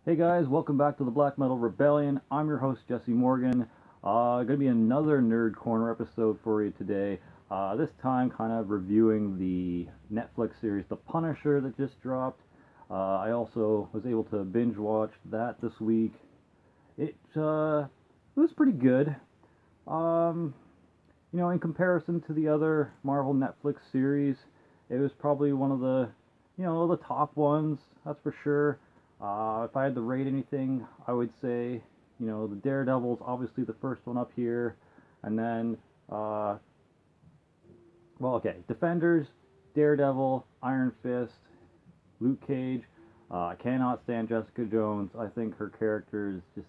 Hey guys, welcome back to the Black Metal Rebellion. I'm your host Jesse Morgan. Gonna be another Nerd Corner episode for you today. This time, kind of reviewing the Netflix series The Punisher that just dropped. I also was able to binge watch that this week. It was pretty good. Um, in comparison to the other Marvel Netflix series, it was probably one of the top ones. That's for sure. If I had to rate anything, I would say, the Daredevil's obviously the first one up here, and then, okay, Defenders, Daredevil, Iron Fist, Luke Cage. I cannot stand Jessica Jones. I think her character is just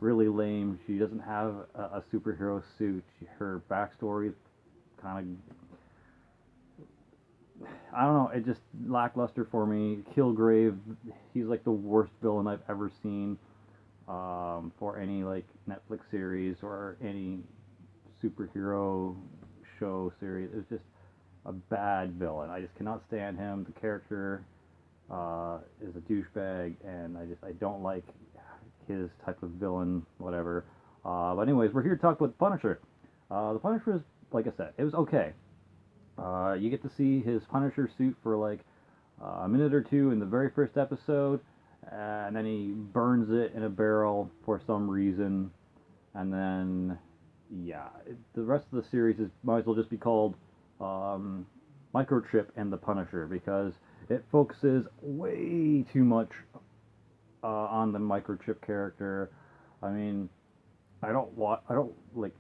really lame. She doesn't have a superhero suit. Her backstory is kind of, I don't know, it just lackluster for me. Kilgrave, he's like the worst villain I've ever seen for any like Netflix series or any superhero show series. It was just a bad villain. I just cannot stand him. The character is a douchebag, and I don't like his type of villain, whatever. But anyways, we're here to talk about the Punisher. The Punisher is, like I said, it was okay. You get to see his Punisher suit for like a minute or two in the very first episode, and then he burns it in a barrel for some reason, and then the rest of the series might as well just be called um, Microchip and the Punisher because it focuses way too much on the Microchip character. I mean, I don't like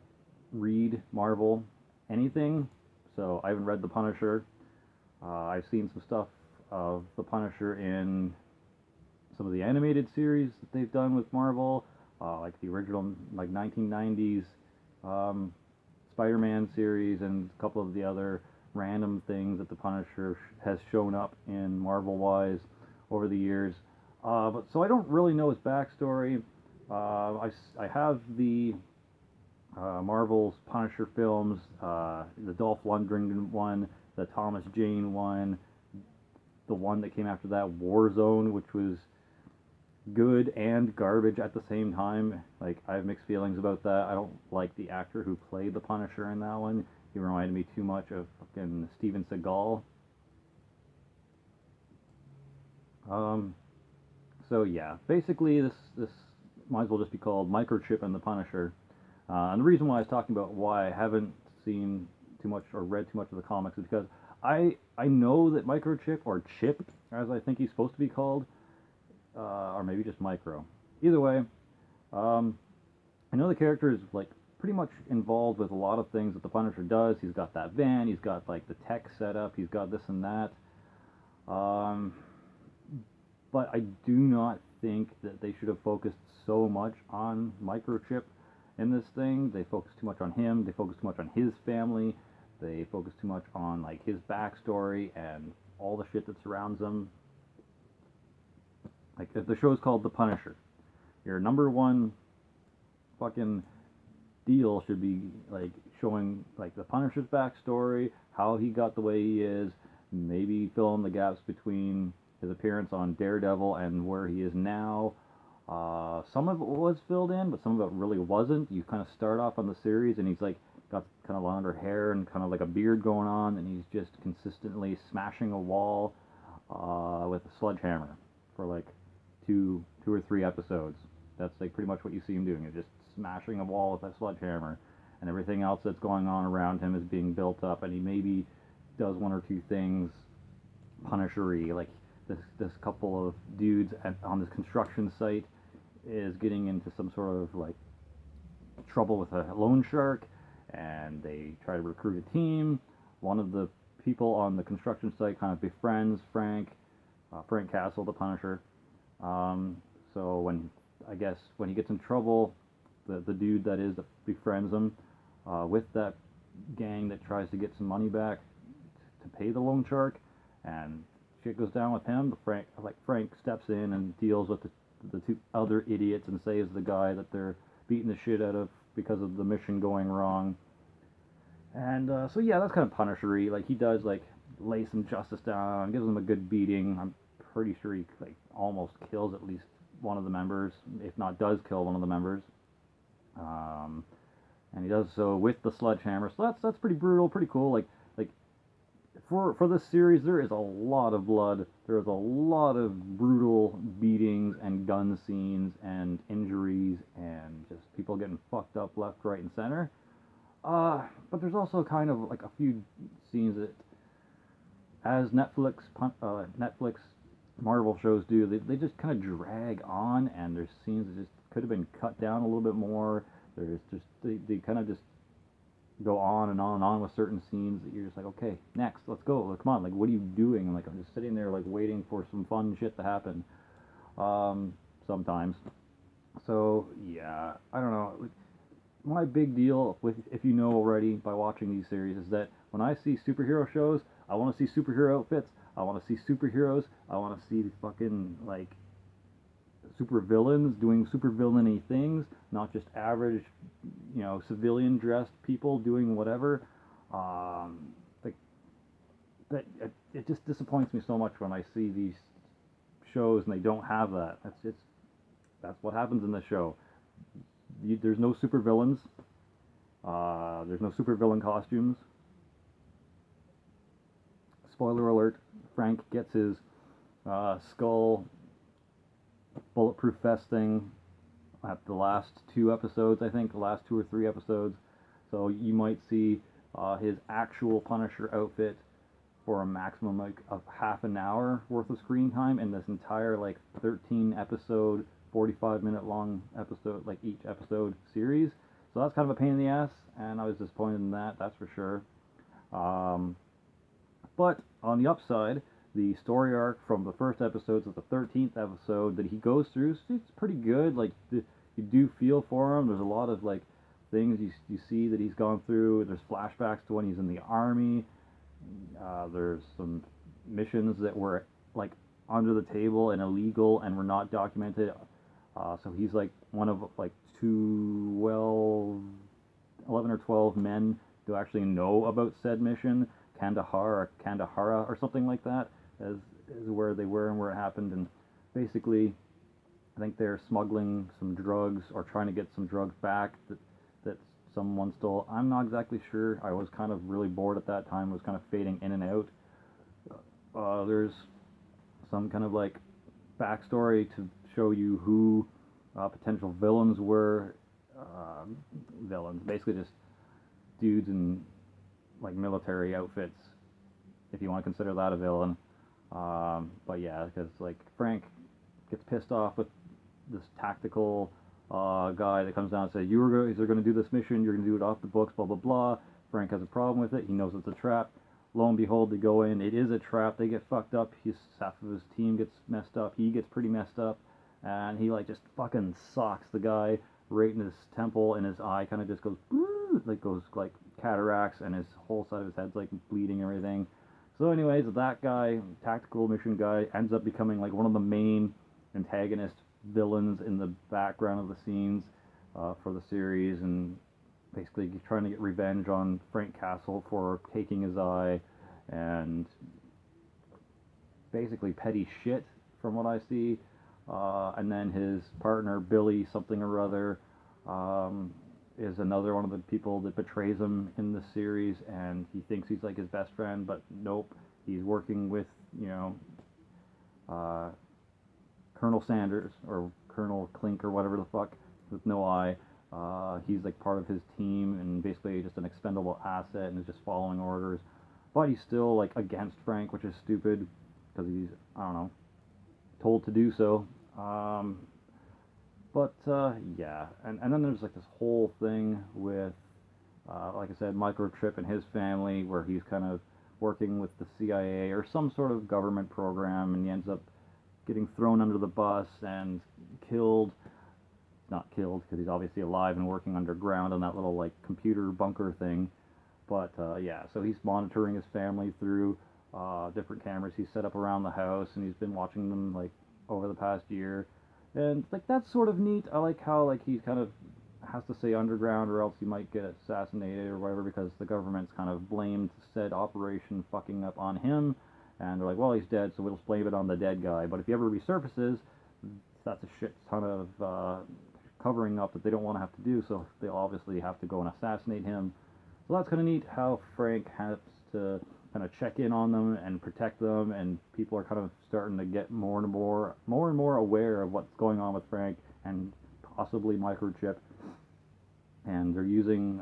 read Marvel anything, so I haven't read the Punisher. I've seen some stuff of the Punisher in some of the animated series that they've done with Marvel, like the original like 1990s um, Spider-Man series and a couple of the other random things that the Punisher has shown up in Marvel-wise over the years. But so I don't really know his backstory. I have the Marvel's Punisher films, the Dolph Lundgren one, the Thomas Jane one, the one that came after that, Warzone, which was good and garbage at the same time. Like, I have mixed feelings about that. I don't like the actor who played the Punisher in that one. He reminded me too much of fucking Steven Seagal. Um, so yeah, basically this might as well just be called Microchip and the Punisher. And the reason why I was talking about why I haven't seen too much or read too much of the comics is because I know that Microchip or Chip, as I think he's supposed to be called, or maybe just Micro. Either way, um, I know the character is like pretty much involved with a lot of things that the Punisher does. He's got that van, he's got like the tech setup, he's got this and that. Um, but I do not think that they should have focused so much on Microchip in this thing. They focus too much on him. They focus too much on his family. They focus too much on like his backstory and all the shit that surrounds him. Like if the show's called The Punisher, your number one fucking deal should be like showing like the Punisher's backstory, how he got the way he is, maybe fill in the gaps between his appearance on Daredevil and where he is now. Some of it was filled in, but some of it really wasn't. You kind of start off on the series, and he's like got kind of longer hair and kind of like a beard going on, and he's just consistently smashing a wall with a sledgehammer for like two or three episodes. That's like pretty much what you see him doing. Is just smashing a wall with a sledgehammer, and everything else that's going on around him is being built up, and he maybe does one or two things Punishery, like this couple of dudes on this construction site is getting into some sort of like trouble with a loan shark, and they try to recruit a team. One of the people on the construction site kind of befriends Frank Castle, the Punisher. Um, so I guess when he gets in trouble, the dude that befriends him with that gang that tries to get some money back to pay the loan shark, and shit goes down with him. Frank steps in and deals with the two other idiots and saves the guy that they're beating the shit out of because of the mission going wrong. And so yeah, that's kind of Punishery. Like he does like lay some justice down, gives them a good beating. I'm pretty sure he like almost kills at least one of the members, if not does kill one of the members. Um, and he does so with the sledgehammer. So that's pretty brutal, pretty cool. Like for this series, there is a lot of blood. There is a lot of brutal beatings and gun scenes and injuries and just people getting fucked up left, right, and center. But there's also kind of like a few scenes that, as Netflix Marvel shows do, they just kind of drag on, and there's scenes that just could have been cut down a little bit more. There's just they kind of just go on and on and on with certain scenes that you're just like, okay, next, let's go. Like, come on, like, what are you doing? And like, I'm just sitting there like waiting for some fun shit to happen. Sometimes. So yeah, I don't know. My big deal with, if you know already by watching these series, is that when I see superhero shows, I want to see superhero outfits. I want to see superheroes. I want to see fucking like super villains doing super villainy things, not just average, civilian dressed people doing whatever. Like it just disappoints me so much when I see these shows and they don't have that. That's what happens in the show. There's no super villains. There's no super villain costumes. Spoiler alert: Frank gets his skull bulletproof vest thing at the last 2 episodes, I think, the last 2 or 3 episodes. So you might see his actual Punisher outfit for a maximum like of half an hour worth of screen time in this entire like 13 episode, 45-minute long episode, like each episode series. So that's kind of a pain in the ass, and I was disappointed in that, that's for sure. But on the upside, the story arc from the first episode to the 13th episode that he goes through, it's pretty good. Like, you do feel for him. There's a lot of like things you see that he's gone through. There's flashbacks to when he's in the army. There's some missions that were like under the table and illegal and were not documented. So he's like one of like 11 or 12 men who actually know about said mission. Kandahara or something like that, as where they were and where it happened. And basically, I think they're smuggling some drugs or trying to get some drugs back that someone stole. I'm not exactly sure. I was kind of really bored at that time. I was kind of fading in and out. There's some kind of like backstory to show you who potential villains were. Villains, basically just dudes in like military outfits, if you want to consider that a villain. But yeah, because like Frank gets pissed off with this tactical guy that comes down and says, you're going to do this mission, you're going to do it off the books, blah blah blah. Frank has a problem with it. He knows it's a trap. Lo and behold, they go in. It is a trap. They get fucked up. Half of his team gets messed up. He gets pretty messed up, and he like just fucking socks the guy right in his temple, and his eye kind of just goes like cataracts, and his whole side of his head's like bleeding and everything. So anyways, that guy, tactical mission guy, ends up becoming like one of the main antagonist villains in the background of the scenes for the series, and basically trying to get revenge on Frank Castle for taking his eye, and basically petty shit from what I see. And then his partner, Billy something or other, is another one of the people that betrays him in the series, and he thinks he's like his best friend, but nope, he's working with, Colonel Sanders, or Colonel Clink, or whatever the fuck, with no eye. He's like part of his team, and basically just an expendable asset, and is just following orders. But he's still like against Frank, which is stupid, because he's, I don't know, told to do so. Yeah, and then there's like this whole thing with, like I said, Microchip and his family, where he's kind of working with the CIA or some sort of government program, and he ends up getting thrown under the bus and killed. Not killed, because he's obviously alive and working underground on that little like computer bunker thing. But yeah, so he's monitoring his family through different cameras he's set up around the house, and he's been watching them like over the past year. And like that's sort of neat. I like how like he kind of has to say underground, or else he might get assassinated or whatever, because the government's kind of blamed said operation fucking up on him, and they're like, well, he's dead, so we'll just blame it on the dead guy. But if he ever resurfaces, that's a shit ton of covering up that they don't want to have to do, so they obviously have to go and assassinate him. So that's kind of neat how Frank has to kind of check in on them and protect them, and people are kind of starting to get more and more aware of what's going on with Frank and possibly Microchip. And they're using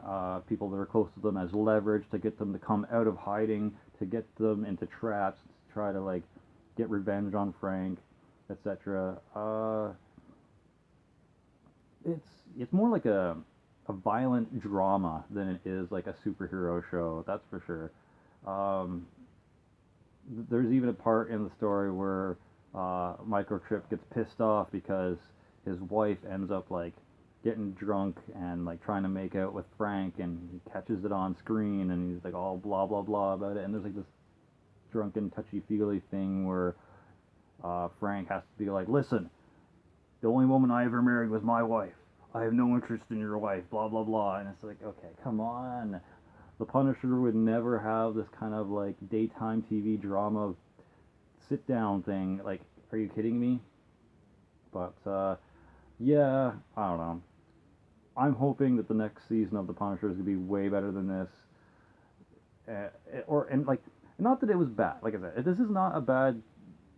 people that are close to them as leverage to get them to come out of hiding, to get them into traps, to try to like get revenge on Frank, etc. It's more like a violent drama than it is like a superhero show. That's for sure. Um, there's even a part in the story where Microchip gets pissed off because his wife ends up like getting drunk and like trying to make out with Frank, and he catches it on screen, and he's like all blah blah blah about it, and there's like this drunken touchy feely thing where Frank has to be like, listen, the only woman I ever married was my wife. I have no interest in your wife, blah blah blah, and it's like, okay, come on. The Punisher would never have this kind of like daytime TV drama sit down thing. Like, are you kidding me? But yeah, I don't know. I'm hoping that the next season of The Punisher is gonna be way better than this. Like, not that it was bad. Like I said, this is not a bad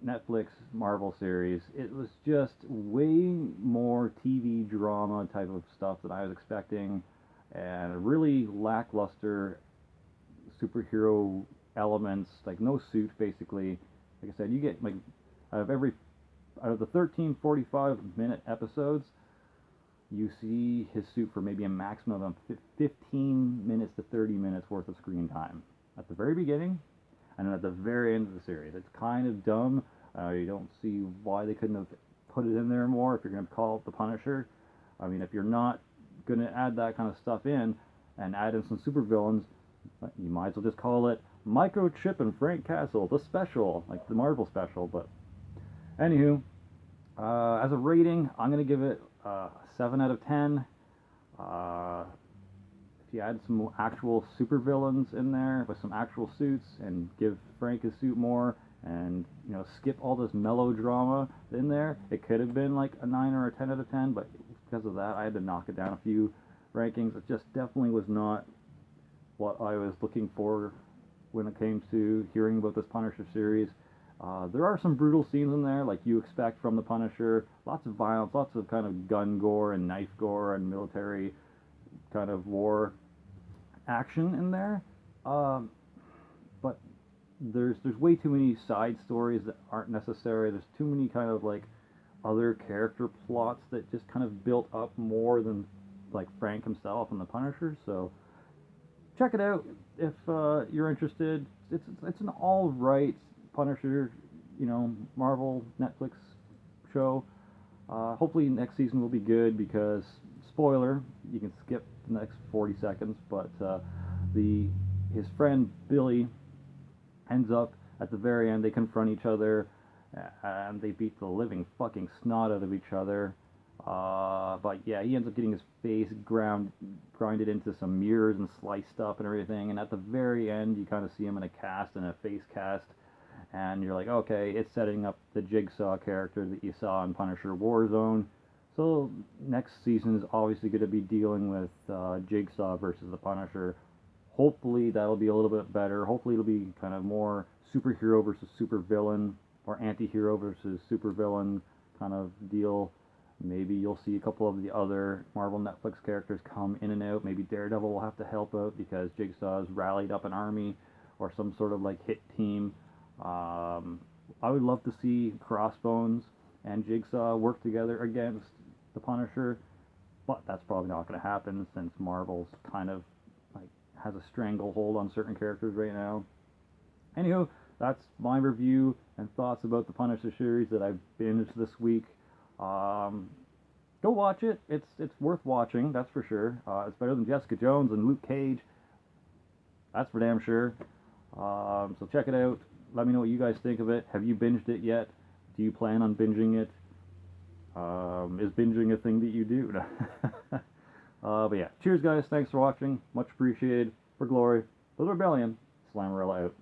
Netflix Marvel series. It was just way more TV drama type of stuff that I was expecting, and a really lackluster superhero elements. Like no suit, basically. Like I said, you get like out of the 13 45-minute episodes, you see his suit for maybe a maximum of 15 minutes to 30 minutes worth of screen time at the very beginning and then at the very end of the series. It's kind of dumb. You don't see why they couldn't have put it in there more if you're going to call it The Punisher. I mean, if you're not going to add that kind of stuff in and add in some supervillains, you might as well just call it Microchip and Frank Castle, the special, like the Marvel special. But anywho, as a rating, I'm going to give it 7 out of 10. If you add some actual supervillains in there with some actual suits and give Frank his suit more, and skip all this melodrama in there, it could have been like a 9 or a 10 out of 10. But because of that, I had to knock it down a few rankings. It just definitely was not what I was looking for when it came to hearing about this Punisher series. There are some brutal scenes in there, like you expect from the Punisher. Lots of violence, lots of kind of gun gore and knife gore and military kind of war action in there. But there's way too many side stories that aren't necessary. There's too many kind of like other character plots that just kind of built up more than like Frank himself and the Punisher. So check it out if you're interested. It's an all right Punisher, Marvel Netflix show. Hopefully next season will be good because, spoiler, you can skip the next 40 seconds, but his friend Billy ends up at the very end. They confront each other and they beat the living fucking snot out of each other. But yeah, he ends up getting his face grinded into some mirrors and sliced up and everything. And at the very end, you kind of see him in a cast, in a face cast. And you're like, okay, it's setting up the Jigsaw character that you saw in Punisher Warzone. So next season is obviously going to be dealing with Jigsaw versus the Punisher. Hopefully that'll be a little bit better. Hopefully it'll be kind of more superhero versus supervillain, or anti-hero versus supervillain kind of deal. Maybe you'll see a couple of the other Marvel Netflix characters come in and out. Maybe Daredevil will have to help out because Jigsaw's rallied up an army or some sort of like hit team. I would love to see Crossbones and Jigsaw work together against the Punisher, but that's probably not going to happen since Marvel's kind of like has a stranglehold on certain characters right now. Anywho, that's my review and thoughts about the Punisher series that I've binged this week. Go watch it. It's worth watching, that's for sure. It's better than Jessica Jones and Luke Cage. That's for damn sure. So check it out. Let me know what you guys think of it. Have you binged it yet? Do you plan on binging it? Is binging a thing that you do? But yeah, cheers guys. Thanks for watching. Much appreciated. For glory, for the rebellion, Slammerella out.